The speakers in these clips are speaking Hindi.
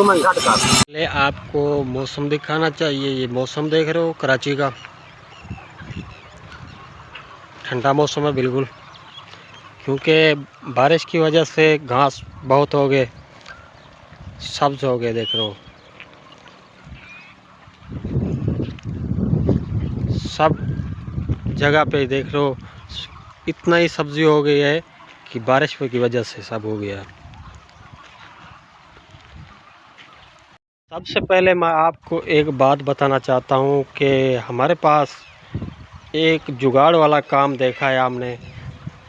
पहले आपको मौसम दिखाना चाहिए। ये मौसम देख रहे हो कराची का, ठंडा मौसम है बिल्कुल, क्योंकि बारिश की वजह से घास बहुत हो गए, सब्ज हो गए। देख रहे हो सब जगह पे, देख रहे हो इतना ही सब्जी हो गई है कि बारिश की वजह से सब हो गया। सबसे पहले मैं आपको एक बात बताना चाहता हूँ कि हमारे पास एक जुगाड़ वाला काम देखा है हमने,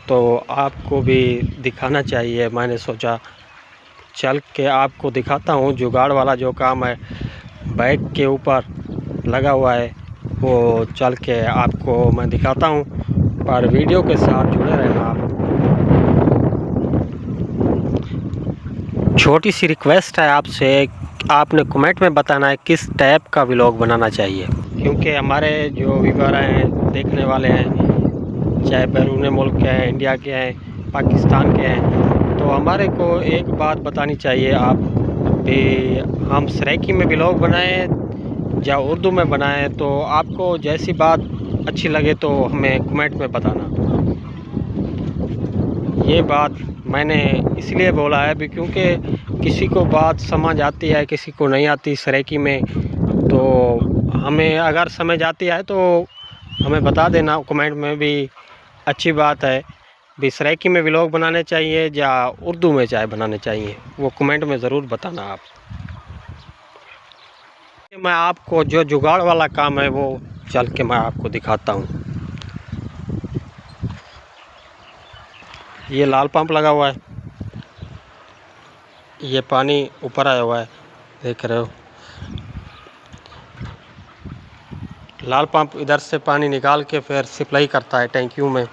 तो आपको भी दिखाना चाहिए। मैंने सोचा चल के आपको दिखाता हूँ। जुगाड़ वाला जो काम है बाइक के ऊपर लगा हुआ है, वो चल के आपको मैं दिखाता हूँ, पर वीडियो के साथ जुड़े रहना आप। छोटी सी रिक्वेस्ट है आपसे, आपने कमेंट में बताना है किस टाइप का व्लॉग बनाना चाहिए, क्योंकि हमारे जो व्यूअर हैं, देखने वाले हैं, चाहे बैरून मुल्क के हैं, इंडिया के हैं, पाकिस्तान के हैं, तो हमारे को एक बात बतानी चाहिए आप भी, हम सराइकी में व्लॉग बनाएं या उर्दू में बनाएं, तो आपको जैसी बात अच्छी लगे तो हमें कमेंट में बताना। ये बात मैंने इसलिए बोला है भी क्योंकि किसी को बात समझ आती है, किसी को नहीं आती सराइकी में, तो हमें अगर समझ आती है तो हमें बता देना कमेंट में भी। अच्छी बात है भी, सराइकी में व्लॉग बनाने चाहिए या उर्दू में चाहे बनाने चाहिए, वो कमेंट में ज़रूर बताना आप। मैं आपको जो जुगाड़ वाला काम है वो चल के मैं आपको दिखाता हूँ। ये लाल पंप लगा हुआ है, ये पानी ऊपर आया हुआ है, देख रहे हो। लाल पंप इधर से पानी निकाल के फिर सप्लाई करता है टैंकियों में।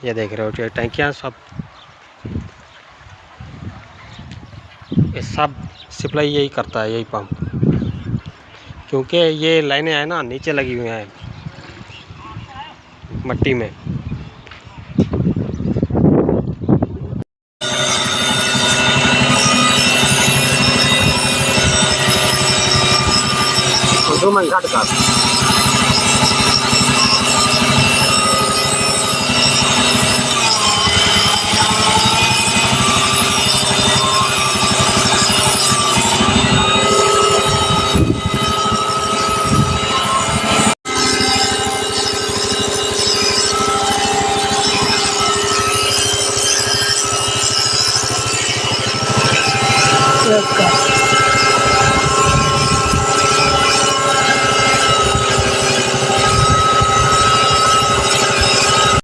ये देख रहे हो टैंकियाँ सब, ये सब सप्लाई यही करता है, यही पंप, क्योंकि ये लाइनें हैं ना नीचे लगी हुई हैं मट्टी में। Let's go.